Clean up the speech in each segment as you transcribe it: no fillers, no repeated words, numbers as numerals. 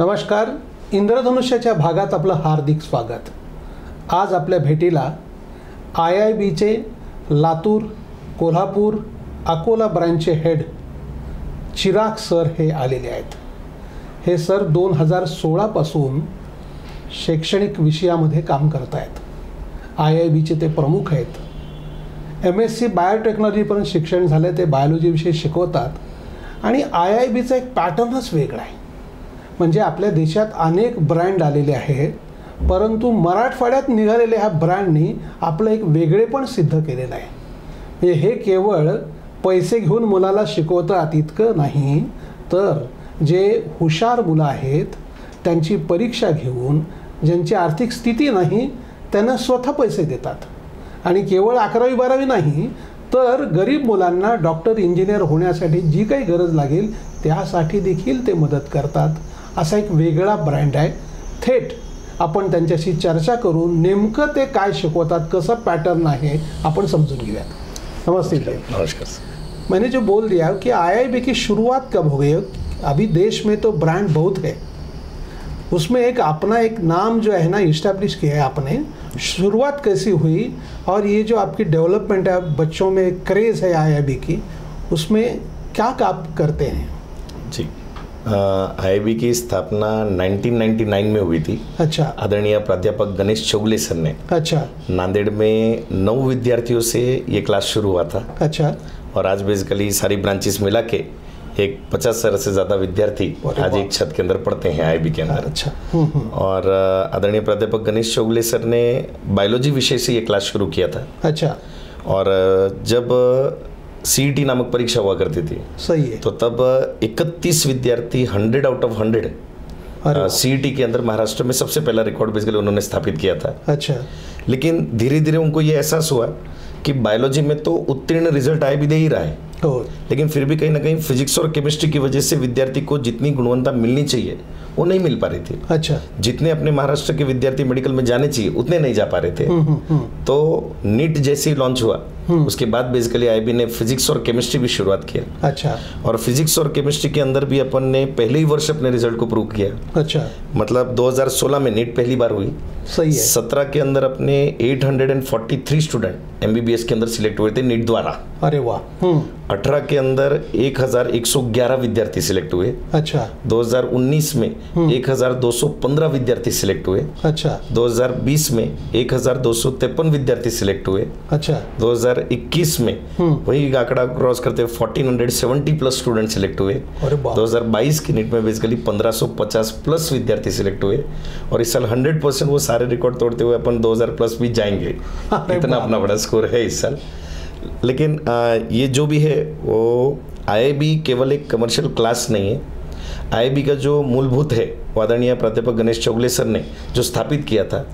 नमस्कार. इंद्रधनुष्याच्या भागात आपलं हार्दिक स्वागत. आज आपल्या भेटीला IIBचे लातूर, कोल्हापूर, अकोला ब्रांचचे हेड चिराग सर हे आलेले आहेत. हे सर 2016 पासून शैक्षणिक विषयामध्ये काम करत आहेत. IIBचे ते प्रमुख आहेत. MSc बायोटेक्नॉलॉजी पर्यंत शिक्षण झाले. ते बायोलॉजी विषय शिकवतात आणि IIBचा एक पॅटर्नच वेगळा आहे. म्हणजे आपल्या देशात अनेक ब्रँड आलेले आहेत, परंतु मराठवाड्यात निघालेल्या ह्या ब्रँडनी आपलं एक वेगळेपण सिद्ध केलेलं आहे. म्हणजे हे केवळ पैसे घेऊन मुलाला शिकवतात इतकं नाही, तर जे हुशार मुलं आहेत त्यांची परीक्षा घेऊन, ज्यांची आर्थिक स्थिती नाही त्यांना स्वतः पैसे देतात आणि केवळ 11वी 12वी नाही तर गरीब मुलांना डॉक्टर इंजिनियर होण्यासाठी जी काही गरज लागेल त्यासाठी देखील ते मदत करतात. असा एक वेगळा ब्रँड आहे. थेट आपण त्यांच्याशी चर्चा करून नेमकं ते काय शिकवतात, कसं पॅटर्न आहे आपण समजून घेऊयात. नमस्ते. नमस्कार. मैंने जो बोल दिया कि IIB की शुरुआत कब हो गई? अभी देश में तो ब्रांड बहुत है, उसमें एक अपना एक नाम जो है ना इस्टेब्लिश किया है आपने. शुरुआत कैसी हुई और ये जो आपकी डेवलपमेंट है, बच्चों में क्रेज़ है IIB की, उसमें क्या काम करते हैं? जी, IIB की स्थापना 1999 में हुई थी. अच्छा. आदरणीय प्राध्यापक गणेश चौगले सर ने. अच्छा. नांदेड़ में 9 विद्यार्थियों से ये क्लास शुरू हुआ था. अच्छा. और आज बेसिकली सारी ब्रांचेस मिला के एक 50,000 से ज़्यादा विद्यार्थी आज एक छत के अंदर पढ़ते हैं IIB के अंदर. अच्छा. और आदरणीय प्राध्यापक गणेश चौगले सर ने बायोलॉजी विषय से ये क्लास शुरू किया था. अच्छा. और जब CET नामक परीक्षा हुआ करती थी, सही है, तो तब 31 विद्यार्थी 100 आउट ऑफ 100 CET के अंदर महाराष्ट्र में सबसे पहला रिकॉर्ड बेसिकली उन्होंने स्थापित किया था. अच्छा. लेकिन धीरे धीरे उनको ये एहसास हुआ कि बायोलॉजी में तो उत्तीर्ण रिजल्ट IIB दे ही रहा है, लेकिन फिर भी कहीं ना कहीं फिजिक्स और केमिस्ट्री की वजह से विद्यार्थी को जितनी गुणवत्ता मिलनी चाहिए वो नहीं मिल पा रही थी. अच्छा. जितने अपने महाराष्ट्र के विद्यार्थी मेडिकल में जाने चाहिए उतने नहीं जा पा रहे थे. तो नीट जैसे ही लॉन्च हुआ उसके बाद बेसिकली IIB ने फिजिक्स और केमिस्ट्री भी शुरुआत किया. अच्छा. और फिजिक्स और केमिस्ट्री के अंदर भी अपन ने पहले ही वर्ष अपने रिजल्ट को प्रूव किया. अच्छा. मतलब 2016 में नीट पहली बार हुई. सही है. 17 के अंदर अपने 843 स्टूडेंट MBBS के अंदर सिलेक्ट हुए थे नीट द्वारा. अरे वाह. 18 के अंदर 1111 विद्यार्थी सिलेक्ट हुए. अच्छा. 2019 में 1215 विद्यार्थी सिलेक्ट हुए. अच्छा. 2020 में 1253 विद्यार्थी सिलेक्ट हुए. अच्छा. 2021 में वही आंकड़ा क्रॉस करते 1470 प्लस स्टूडेंट सिलेक्ट हुए. 2022 की नीट में बेसिकली 1550 प्लस विद्यार्थी सिलेक्ट हुए. और इस साल 100% वो सारे रिकॉर्ड तोड़ते हुए अपन 2000 प्लस भी जाएंगे. इतना अपना बड़ा स्कोर है इस साल. लेकिन ये जो भी है वो IIB केवल एक कमर्शियल क्लास नहीं है. IIB का जो मूलभूत है वो आदरणीय प्राध्यापक गणेश चौगले सर ने जो स्थापित किया था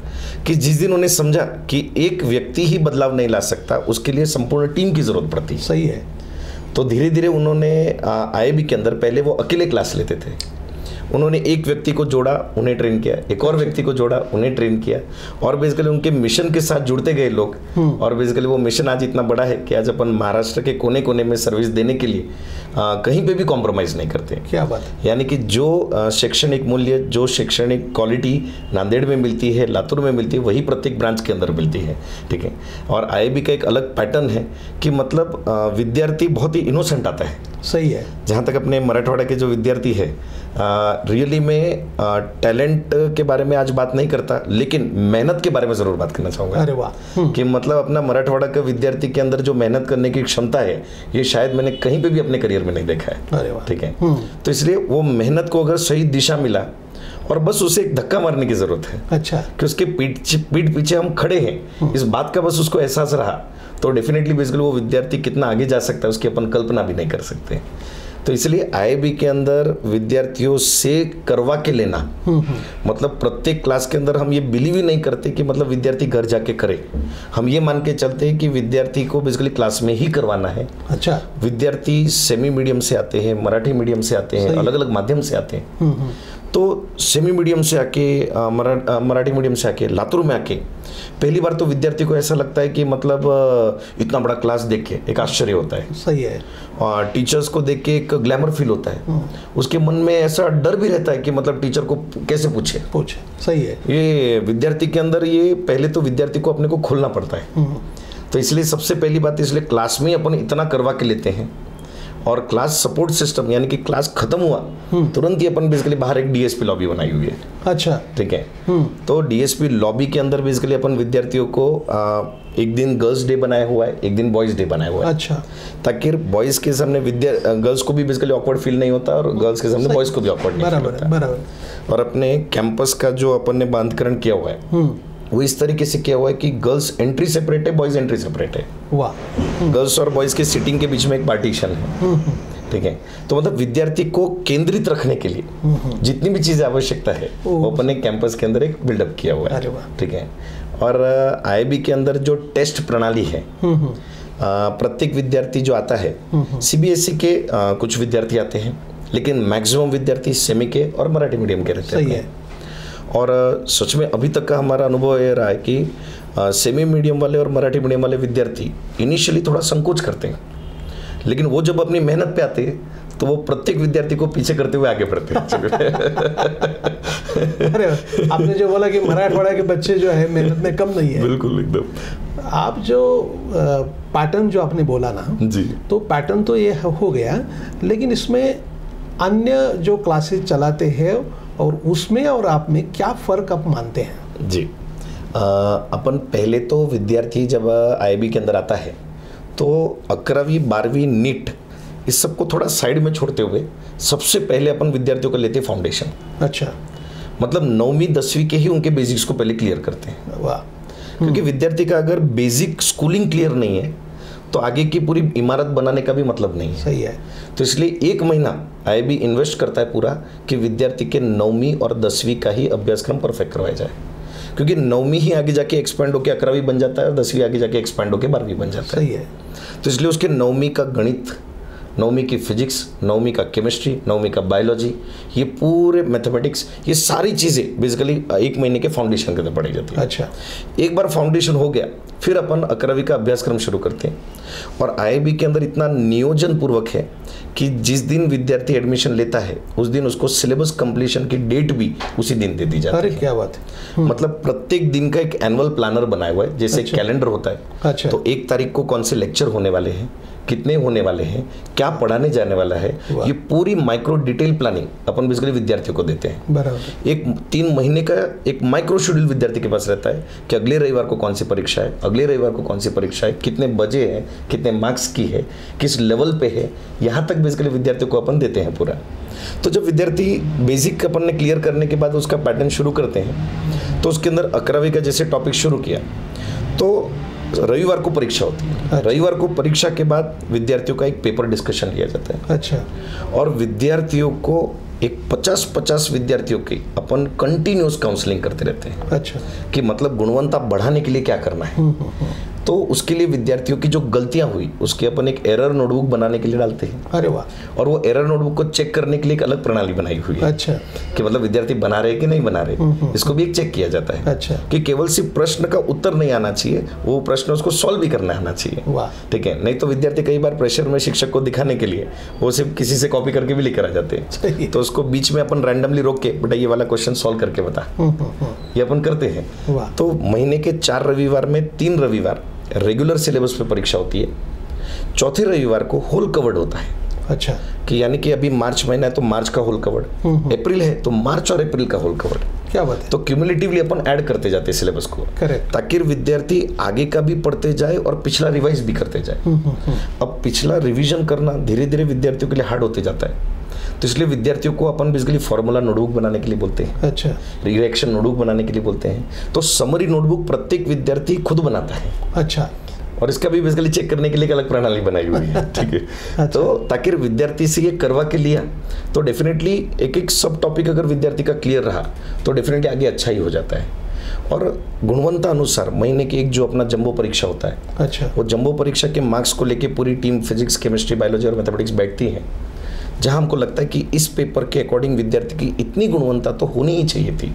कि जिस दिन उन्हें समझा कि एक व्यक्ति ही बदलाव नहीं ला सकता, उसके लिए संपूर्ण टीम की ज़रूरत पड़ती है. सही है. तो धीरे धीरे उन्होंने IIB के अंदर पहले वो अकेले क्लास लेते थे. उन्होंने एक व्यक्ति को जोड़ा, उन्हें ट्रेन किया, एक और व्यक्ति को जोड़ा, उन्हें ट्रेन किया, और बेसिकली उनके मिशन के साथ जुड़ते गए लोग. और बेसिकली वो मिशन आज इतना बड़ा है कि आज अपन महाराष्ट्र के कोने कोने में सर्विस देने के लिए कहीं पे भी कॉम्प्रोमाइज़ नहीं करते. क्या बात. यानी कि जो शैक्षणिक मूल्य, जो शैक्षणिक क्वालिटी नांदेड़ में मिलती है, लातूर में मिलती है, वही प्रत्येक ब्रांच के अंदर मिलती है. ठीक है. और IIB का एक अलग पैटर्न है कि मतलब विद्यार्थी बहुत ही इनोसेंट आता है. सही है. जहाँ तक अपने मराठवाड़ा के जो विद्यार्थी है, रियली में टैलेंट के बारे में आज बात नहीं करता, लेकिन मेहनत के बारे में ज़रूर बात करना चाहूँगा. अरे वाह. कि मतलब अपना मराठवाड़ा के विद्यार्थी के अंदर जो मेहनत करने की क्षमता है, ये शायद मैंने कहीं पे भी अपने करियर में नहीं देखा है. अरे वाह. ठीक है. तो इसलिए वो मेहनत को अगर सही दिशा मिला और बस उसे एक धक्का मारने की ज़रूरत है. अच्छा. कि उसके पीठ पीछे हम खड़े हैं, इस बात का बस उसको एहसास रहा तो डेफिनेटली बेसिकली वो विद्यार्थी कितना आगे जा सकता है उसकी अपन कल्पना भी नहीं कर सकते. तो इसलिए IIB के अंदर विद्यार्थियों से करवा के लेना, मतलब प्रत्येक क्लास के अंदर हम ये बिलीव ही नहीं करते कि मतलब विद्यार्थी घर जाके करे. हम ये मान के चलते हैं कि विद्यार्थी को बेसिकली क्लास में ही करवाना है. अच्छा. विद्यार्थी सेमी मीडियम से आते हैं, मराठी मीडियम से आते हैं, अलग अलग माध्यम से आते हैं. तो सेमी मीडियम से आके मराठी मीडियम से आके लातूर में आके पहली बार तो विद्यार्थी को ऐसा लगता है कि मतलब इतना बड़ा क्लास देख के एक आश्चर्य होता है। सही है। और टीचर्स को देख के एक ग्लैमर फील होता है। उसके मन में ऐसा डर भी रहता है कि मतलब टीचर को कैसे पूछे। सही है। ये विद्यार्थी के अंदर ये पहले तो विद्यार्थी को अपने को खोलना पड़ता है। तो इसलिए सबसे पहली बात, इसलिए क्लास में अपन इतना करवा के लेते हैं। और क्लास सपोर्ट सिस्टम यानी कि क्लास खत्म हुआ तुरंत ही अपन बेसिकली बाहर एक डीएसपी लॉबी बनाई हुई है। अच्छा, ठीक है। तो डीएसपी लॉबी के अंदर बेसिकली अपन विद्यार्थियों को एक दिन गर्ल्स डे बनाया हुआ है, एक दिन बॉयज डे बनाया हुआ है। अच्छा, ताकि बॉयज के सामने गर्ल्स को भी बेसिकली ऑकवर्ड फील नहीं होता और गर्ल्स के सामने बॉयज को भी ऑकवर्ड नहीं होता। बराबर। और अपने कैंपस का जो अपन ने बांधकरण किया हुआ है वो इस तरीके से किया हुआ है कि गर्ल्स एंट्री सेपरेट है, बॉयज एंट्री सेपरेट है। वाह। गर्ल्स और बॉयज के सीटिंग के बीच में एक पार्टीशन है। ठीक है। तो मतलब विद्यार्थी को केंद्रित रखने के लिए जितनी भी चीजें आवश्यकता है वो अपने कैंपस के अंदर एक बिल्डअप किया हुआ है। ठीक है। और आईआईबी के अंदर जो टेस्ट प्रणाली है, प्रत्येक विद्यार्थी जो आता है, सीबीएसई के कुछ विद्यार्थी आते हैं, लेकिन मैक्सिमम विद्यार्थी सेमी के और मराठी मीडियम के रहते हैं। और सच में अभी तक का हमारा अनुभव ये रहा है कि सेमी मीडियम वाले और मराठी मीडियम वाले विद्यार्थी इनिशियली थोड़ा संकोच करते हैं, लेकिन वो जब अपनी मेहनत पे आते हैं तो वो प्रत्येक विद्यार्थी को पीछे करते हुए आगे बढ़ते हैं। अरे आपने जो बोला कि मराठवाड़ा के बच्चे जो है मेहनत में कम नहीं है, बिल्कुल एकदम। आप जो पैटर्न जो आपने बोला ना जी, तो पैटर्न तो ये हो गया, लेकिन इसमें अन्य जो क्लासेस चलाते हैं और उसमें और आप में क्या फ़र्क आप मानते हैं? जी, अपन पहले तो विद्यार्थी जब आईआईबी के अंदर आता है तो 11वीं 12वीं नीट इस सबको थोड़ा साइड में छोड़ते हुए सबसे पहले अपन विद्यार्थियों को लेते फाउंडेशन। अच्छा, मतलब 9वीं 10वीं के ही उनके बेसिक्स को पहले क्लियर करते हैं। वाह। क्योंकि विद्यार्थी का अगर बेसिक स्कूलिंग क्लियर नहीं है तो आगे की पूरी इमारत बनाने का भी मतलब नहीं है। सही है। तो इसलिए 1 महीना आईआईबी इन्वेस्ट करता है पूरा कि विद्यार्थी के 9वीं और 10वीं का ही अभ्यासक्रम परफेक्ट करवाया जाए, क्योंकि 9वीं ही आगे जाके एक्सपेंड होकर 11वीं बन जाता है और 10वीं आगे जाके एक्सपेंड होकर 12वीं बन जाता है। सही है। तो इसलिए उसके 9वीं का गणित, 9वीं की फिजिक्स, 9वीं का केमिस्ट्री, 9वीं का बायोलॉजी, ये पूरे मैथमेटिक्स, ये सारी चीज़ें बेसिकली 1 महीने के फाउंडेशन के अंदर पढ़ाई जाती है। अच्छा, एक बार फाउंडेशन हो गया फिर अपन 11वीं का अभ्यासक्रम शुरू करते हैं। और आईआईबी के अंदर इतना नियोजन पूर्वक है कि जिस दिन विद्यार्थी एडमिशन लेता है उस दिन उसको सिलेबस कंप्लीशन की डेट भी उसी दिन दे दी जाती है। अरे क्या बात है। मतलब प्रत्येक दिन का एक एनुअल प्लानर बनाया हुआ है, जैसे कैलेंडर होता है। अच्छा। तो 1 तारीख को कौन से लेक्चर होने वाले हैं, कितने होने वाले हैं, क्या पढ़ाने जाने वाला है, ये पूरी माइक्रो डिटेल प्लानिंग अपन बेसिकली विद्यार्थियों को देते हैं। बराबर। एक 3 महीने का एक माइक्रो शेड्यूल विद्यार्थी के पास रहता है कि अगले रविवार को कौन सी परीक्षा है, अगले रविवार को कौन सी परीक्षा है, कितने बजे है, कितने मार्क्स की है, किस लेवल पे है, यहाँ तक बेसिकली विद्यार्थियों को अपन देते हैं पूरा। तो जब विद्यार्थी बेसिक अपन ने क्लियर करने के बाद उसका पैटर्न शुरू करते हैं तो उसके अंदर 11वीं का जैसे टॉपिक शुरू किया तो रविवार को परीक्षा होती है। अच्छा। रविवार को परीक्षा के बाद विद्यार्थियों का एक पेपर डिस्कशन लिया जाता है। अच्छा। और विद्यार्थियों को एक 50-50 विद्यार्थियों की अपन कंटिन्यूस काउंसलिंग करते रहते हैं। अच्छा। कि मतलब गुणवत्ता बढ़ाने के लिए क्या करना है। तो उसके लिए विद्यार्थियों की जो गलतियां हुई उसके अपन एक एरर नोटबुक बनाने के लिए डालते हैं। अरे वाह। और वो एरर नोटबुक को चेक करने के लिए एक अलग प्रणाली बनाई हुई है। अच्छा। कि मतलब विद्यार्थी बना रहे कि नहीं बना रहे, इसको भी एक चेक किया जाता है। अच्छा। कि केवल सिर्फ प्रश्न का उत्तर नहीं आना चाहिए, वो प्रश्न उसको सॉल्व भी करना आना चाहिए। वाह। ठीक है। नहीं तो विद्यार्थी कई बार प्रेशर में शिक्षक को दिखाने के लिए वो सिर्फ किसी से कॉपी करके भी लेकर आ जाते हैं। तो उसको बीच में अपन रैंडमली रोक के बेटा ये वाला क्वेश्चन सॉल्व करके बता, ये अपन करते हैं। तो महीने के 4 रविवार में 3 रविवार रेगुलर सिलेबस पे परीक्षा होती है, चौथे रविवार को होल कवर्ड होता है। अच्छा। कि यानी कि अभी मार्च महीना है तो मार्च का होल कवर्ड, अप्रैल है तो मार्च और अप्रैल का होल कवर्ड। क्या बात है। तो क्यूमुलेटिवली अपन ऐड करते जाते हैं सिलेबस को। करेक्ट। ताकि विद्यार्थी आगे का भी पढ़ते जाए और पिछला रिवाइज भी करते जाए। अब पिछला रिवीजन करना धीरे धीरे विद्यार्थियों के लिए हार्ड होते जाता है, तो इसलिए विद्यार्थियों को अपन बेसिकली फॉर्मूला नोटबुक बनाने के लिए बोलते हैं। अच्छा। रिएक्शन नोटबुक बनाने के लिए बोलते हैं। तो समरी नोटबुक प्रत्येक विद्यार्थी खुद बनाता है। अच्छा। और इसका भी बेसिकली चेक करने के लिए एक अलग प्रणाली बनाई हुई है। ठीक है। अच्छा। तो ताकि विद्यार्थी से ये करवा के लिया तो डेफिनेटली एक एक सब टॉपिक अगर विद्यार्थी का क्लियर रहा तो डेफिनेटली आगे अच्छा ही हो जाता है। और गुणवत्ता अनुसार महीने की एक जो अपना जंबो परीक्षा होता है, अच्छा, वो जंबो परीक्षा के मार्क्स को लेके पूरी टीम फिजिक्स, केमिस्ट्री, बायोलॉजी और मैथमेटिक्स बैठती है। जहां हमको लगता है कि इस पेपर के अकॉर्डिंग विद्यार्थी की इतनी गुणवत्ता तो होनी ही चाहिए थी,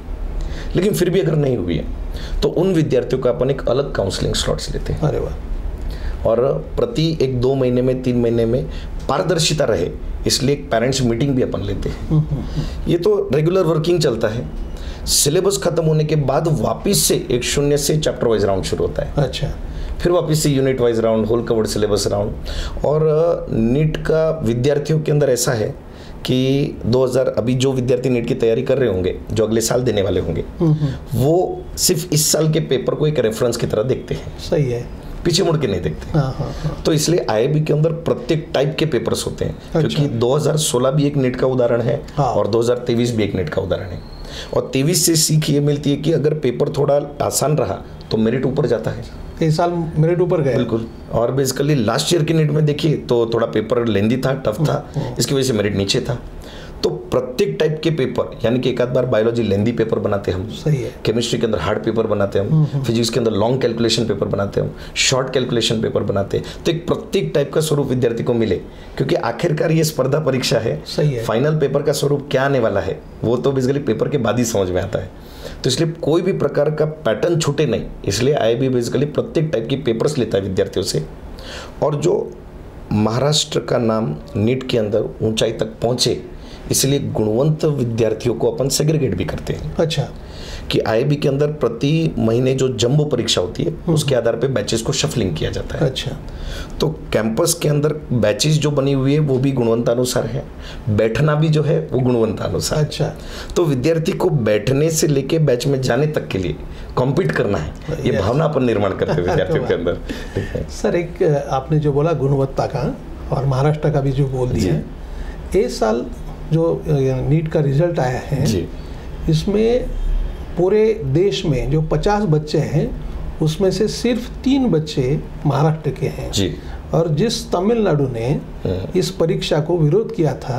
लेकिन फिर भी अगर नहीं हुई है तो उन विद्यार्थियों का अपन एक अलग काउंसलिंग स्लॉट्स लेते हैं। अरे वाह। और प्रति 1-2 महीने में 3 महीने में पारदर्शिता रहे इसलिए एक पेरेंट्स मीटिंग भी अपन लेते हैं। ये तो रेगुलर वर्किंग चलता है। सिलेबस खत्म होने के बाद वापस से एक 0 से चैप्टर वाइज राउंड शुरू होता है। अच्छा। फिर वापस से unit wise round, whole covered syllabus round. और नीट का विद्यार्थियों के अंदर ऐसा है कि 2000 अभी जो विद्यार्थी नीट की तैयारी कर रहे होंगे, जो अगले साल देने वाले होंगे, वो सिर्फ इस साल के पेपर को एक रेफरेंस की तरह देखते हैं। सही है, पीछे मुड़ के नहीं देखते। तो इसलिए आईआईबी के अंदर प्रत्येक टाइप के पेपर्स होते हैं। अच्छा। क्योंकि 2016 भी एक नीट का उदाहरण है और 2023 भी एक नीट का उदाहरण है। और 23 से सीख ये मिलती है कि अगर पेपर थोड़ा आसान रहा तो मेरिट ऊपर जाता है। इस साल मेरिट ऊपर गया। बिल्कुल। और बेसिकली लास्ट ईयर की नीट में देखिए तो थोड़ा पेपर लेंदी था, टफ था, इसकी वजह से मेरिट नीचे था। तो प्रत्येक टाइप के पेपर, यानी कि एक आध बार बायोलॉजी लेंदी पेपर बनाते हम, सही है, केमिस्ट्री के अंदर हार्ड पेपर बनाते हम, फिजिक्स के अंदर लॉन्ग कैलकुलेशन पेपर बनाते हम, शॉर्ट कैलकुलेशन पेपर बनाते हैं। तो एक प्रत्येक टाइप का स्वरूप विद्यार्थी को मिले, क्योंकि आखिरकार ये स्पर्धा परीक्षा है। सही है। फाइनल पेपर का स्वरूप क्या आने वाला है वो तो बेसिकली पेपर के बाद ही समझ में आता है। तो इसलिए कोई भी प्रकार का पैटर्न छूटे नहीं, इसलिए आईआईबी बेसिकली प्रत्येक टाइप की पेपर्स लेता है विद्यार्थियों से। और जो महाराष्ट्र का नाम नीट के अंदर ऊंचाई तक पहुंचे, इसलिए गुणवंत विद्यार्थियों को अपन सेग्रीगेट भी करते हैं। अच्छा। कि आईआईबी के अंदर प्रति महीने जो जंबो परीक्षा होती है उसके आधार पे बैचेस को शफलिंग किया जाता है। अच्छा। तो कैंपस के अंदर बैचेस जो बनी हुई है वो भी गुणवत्तानुसार है, बैठना भी जो है वो गुणवत्तानुसार। अच्छा। तो विद्यार्थी को बैठने से लेके बैच में जाने तक के लिए कॉम्पीट करना है, ये भावना अपन निर्माण करते हैं विद्यार्थियों के अंदर। सर, एक आपने जो बोला गुणवत्ता का और महाराष्ट्र का भी जो बोल दिया, इस साल जो नीट का रिजल्ट आया है जी, इसमें पूरे देश में जो 50 बच्चे हैं उसमें से सिर्फ 3 बच्चे महाराष्ट्र के हैं जी। और जिस तमिलनाडु ने इस परीक्षा को विरोध किया था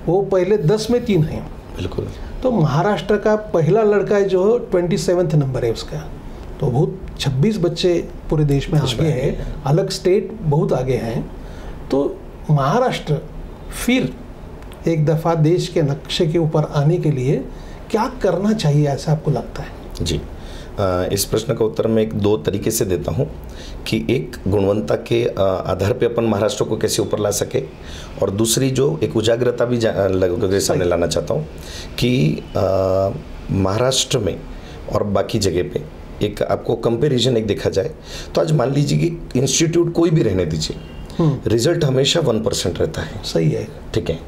वो पहले 10 में 3 हैं। बिल्कुल। तो महाराष्ट्र का पहला लड़का है जो 27 नंबर है उसका, तो बहुत 26 बच्चे पूरे देश में आगे हैं, अलग स्टेट बहुत आगे हैं। तो महाराष्ट्र फिर एक दफ़ा देश के नक्शे के ऊपर आने के लिए क्या करना चाहिए ऐसा आपको लगता है? जी, इस प्रश्न का उत्तर मैं एक 2 तरीके से देता हूँ कि एक गुणवत्ता के आधार पे अपन महाराष्ट्र को कैसे ऊपर ला सके, और दूसरी जो एक उजाग्रता भी सामने लाना चाहता हूँ कि महाराष्ट्र में और बाकी जगह पे एक आपको कंपैरिजन एक देखा जाए तो आज मान लीजिए कि इंस्टीट्यूट कोई भी रहने दीजिए, रिजल्ट हमेशा 1% रहता है। सही है, ठीक है।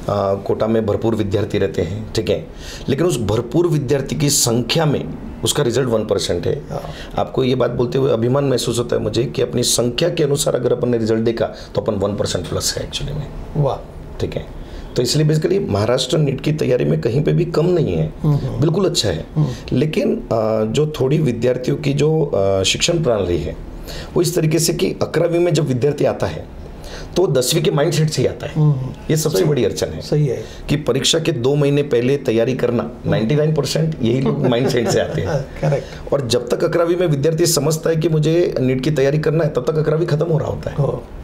कोटा में भरपूर विद्यार्थी रहते हैं, ठीक है, लेकिन उस भरपूर विद्यार्थी की संख्या में उसका रिजल्ट 1% है। आपको ये बात बोलते हुए अभिमान महसूस होता है मुझे कि अपनी संख्या के अनुसार अगर अपन ने रिजल्ट देखा तो अपन 1% प्लस है एक्चुअली में। वाह। ठीक है। तो इसलिए बेसिकली महाराष्ट्र नीट की तैयारी में कहीं पे भी कम नहीं है, बिल्कुल अच्छा है। लेकिन जो थोड़ी विद्यार्थियों की जो शिक्षण प्रणाली है वो इस तरीके से कि 11वीं में जब विद्यार्थी आता है तो 10वीं के माइंडसेट से ही आता है। ये सबसे बड़ी अड़चन है। सही है कि परीक्षा के 2 महीने पहले तैयारी करना 99% यही लोग माइंडसेट से आते हैं। करेक्ट। और जब तक 11वीं में विद्यार्थी समझता है कि मुझे नीट की तैयारी करना है, तब तक 11वीं खत्म हो रहा होता है।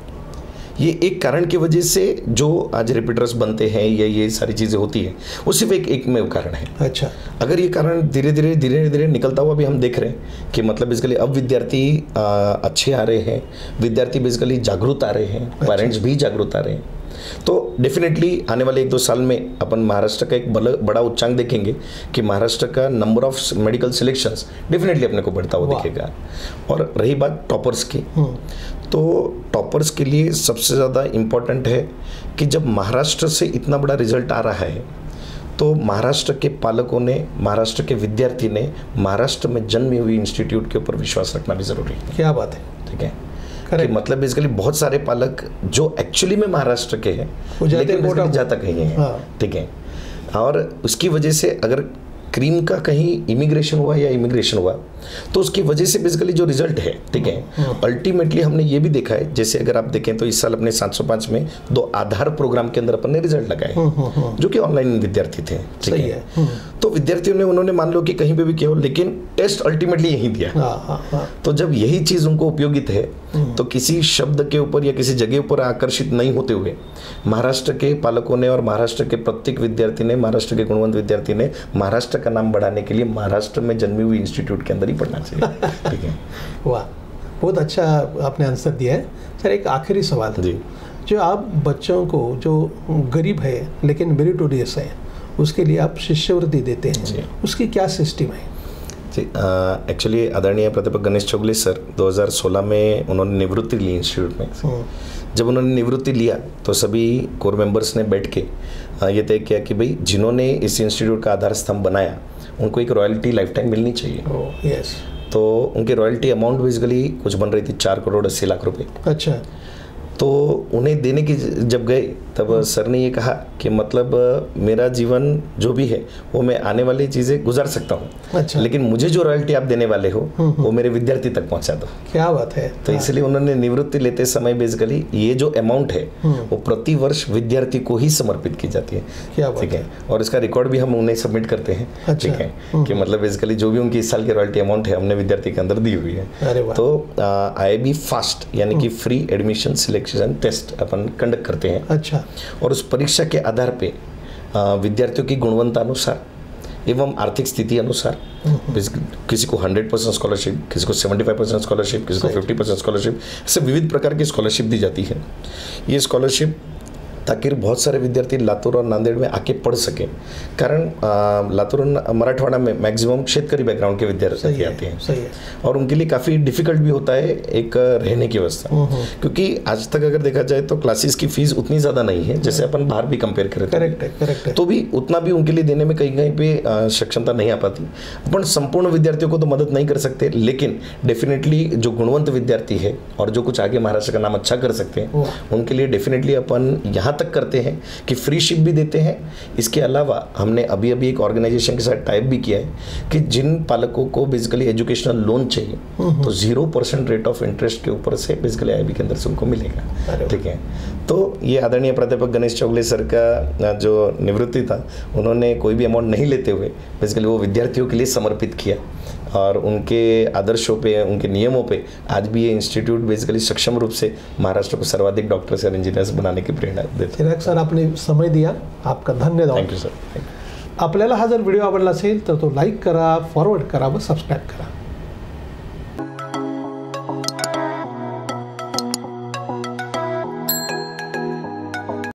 ये एक कारण की वजह से जो आज रिपीटर्स बनते हैं या ये सारी चीज़ें होती हैं वो सिर्फ एक में कारण है। अच्छा। अगर ये कारण धीरे धीरे निकलता हुआ भी हम देख रहे हैं कि मतलब बेसिकली अब विद्यार्थी अच्छे आ रहे हैं, विद्यार्थी बेसिकली जागरूक आ रहे हैं, पेरेंट्स भी जागरूक आ रहे हैं, तो डेफिनेटली आने वाले 1-2 साल में अपन महाराष्ट्र का एक बड़ा उच्चांक देखेंगे कि महाराष्ट्र का number of medical selections definitely अपने को बढ़ता हुआ दिखेगा। और रही बात टॉपर्स की, तो टॉपर्स के लिए सबसे ज़्यादा इम्पॉर्टेंट है कि जब महाराष्ट्र से इतना बड़ा रिजल्ट आ रहा है तो महाराष्ट्र के पालकों ने, महाराष्ट्र के विद्यार्थी ने महाराष्ट्र में जन्मी हुई इंस्टीट्यूट के ऊपर विश्वास रखना भी ज़रूरी है। क्या बात है। ठीक है। कि मतलब बेसिकली बहुत सारे पालक जो एक्चुअली में महाराष्ट्र के हैं लेकिन जाता कहीं है। ठीक है। और उसकी वजह से अगर क्रीम का कहीं इमिग्रेशन हुआ या इमिग्रेशन हुआ तो उसकी वजह से बेसिकली जो रिजल्ट है, ठीक है, अल्टीमेटली हमने ये भी देखा है, जैसे अगर आप देखें तो इस साल अपने 705 में 2 आधार प्रोग्राम के अंदर अपन ने रिजल्ट लगाए जो कि ऑनलाइन विद्यार्थी थे, ठीक है। तो विद्यार्थियों ने उन्होंने मान लो कि कहीं पे भी किया हो, लेकिन टेस्ट अल्टीमेटली यही दिया। तो जब यही चीज उनको उपयोगित है तो किसी शब्द के ऊपर या किसी जगह पर आकर्षित नहीं होते हुए महाराष्ट्र के पालकों ने और महाराष्ट्र के प्रत्येक विद्यार्थी ने, महाराष्ट्र के गुणवंत विद्यार्थी ने महाराष्ट्र का नाम बढ़ाने के लिए महाराष्ट्र में जन्मी हुई इंस्टीट्यूट के अंदर ही पढ़ना चाहिए, ठीक है। वाह, बहुत अच्छा आपने आंसर दिया है सर। एक आखिरी सवाल जी, जो आप बच्चों को जो गरीब है लेकिन मेरिटोरियस है उसके लिए आप शिष्यवृत्ति देते हैं, उसकी क्या सिस्टम है? एक्चुअली आदरणीय प्राध्यापक गणेश चौगले सर 2016 में उन्होंने निवृत्ति ली इंस्टीट्यूट में। जब उन्होंने निवृत्ति लिया तो सभी कोर मेंबर्स ने बैठ के ये तय किया कि भाई जिन्होंने इस इंस्टीट्यूट का आधार स्तंभ बनाया उनको एक रॉयल्टी लाइफ टाइम मिलनी चाहिए। यस। तो उनकी रॉयल्टी अमाउंट बेसिकली कुछ बन रही थी 4,80,00,000 रुपये। अच्छा। तो उन्हें देने की जब गए तब सर ने ये कहा कि मतलब मेरा जीवन जो भी है वो मैं आने वाली चीज़ें गुजार सकता हूँ, अच्छा, लेकिन मुझे जो रॉयल्टी आप देने वाले हो वो मेरे विद्यार्थी तक पहुँचा दो। क्या बात है। तो इसलिए उन्होंने निवृत्ति लेते समय बेसिकली ये जो अमाउंट है वो प्रति वर्ष विद्यार्थी को ही समर्पित की जाती है। क्या बात ठीक है। और इसका रिकॉर्ड भी हम उन्हें सबमिट करते हैं, ठीक है, कि मतलब बेसिकली जो भी उनकी इस साल की रॉयल्टी अमाउंट है हमने विद्यार्थी के अंदर दी हुई है। तो IIB फास्ट यानी कि फ्री एडमिशन सिलेक्शन टेस्ट अपन कंडक्ट करते हैं। अच्छा। और उस परीक्षा के आधार पे विद्यार्थियों की गुणवत्ता अनुसार एवं आर्थिक स्थिति अनुसार किसी को 100% स्कॉलरशिप, किसी को 75% स्कॉलरशिप, किसी को 50% स्कॉलरशिप, ऐसे विविध प्रकार की स्कॉलरशिप दी जाती है। ये स्कॉलरशिप ताकि बहुत सारे विद्यार्थी लातूर और नांदेड़ में आके पढ़ सकें, कारण लातूर और मराठवाड़ा में मैक्सिमम शेतकरी बैकग्राउंड के विद्यार्थी आते हैं। सही है। और उनके लिए काफ़ी डिफिकल्ट भी होता है एक रहने की व्यवस्था, क्योंकि आज तक अगर देखा जाए तो क्लासेस की फीस उतनी ज़्यादा नहीं है जैसे अपन बाहर भी कंपेयर करें। करेक्ट है। तो भी उतना भी उनके लिए देने में कहीं कहीं पे सक्षमता नहीं आ पाती। अपन संपूर्ण विद्यार्थियों को तो मदद नहीं कर सकते, लेकिन डेफिनेटली जो गुणवंत विद्यार्थी है और जो कुछ आगे महाराष्ट्र का नाम अच्छा कर सकते हैं उनके लिए डेफिनेटली अपन यहाँ तक करते हैं कि फ्री शिप भी देते हैं। इसके अलावा हमने अभी एक ऑर्गेनाइजेशन के साथ टाइप भी किया है कि जिन पालकों को बेसिकली एजुकेशनल लोन चाहिए तो 0% रेट ऑफ इंटरेस्ट के ऊपर से बेसिकली IIB के अंदर से उनको मिलेगा, ठीक है। तो ये आदरणीय प्राध्यापक गणेश चौगले सर का जो निवृत्ति था उन्होंने कोई भी अमाउंट नहीं लेते हुए बेसिकली वो विद्यार्थियों के लिए समर्पित किया और उनके आदर्शों पे, उनके नियमों पे आज भी ये इंस्टीट्यूट बेसिकली सक्षम रूप से महाराष्ट्र को सर्वाधिक डॉक्टर्स और इंजीनियर्स बनाने की प्रेरणा देते हैं। सर आपने समय दिया, आपका धन्यवाद। Thank you sir. आपल्याला हा जर व्हिडिओ आवडला असेल तर तो लाईक करा, फॉरवर्ड करा व सबस्क्राईब करा।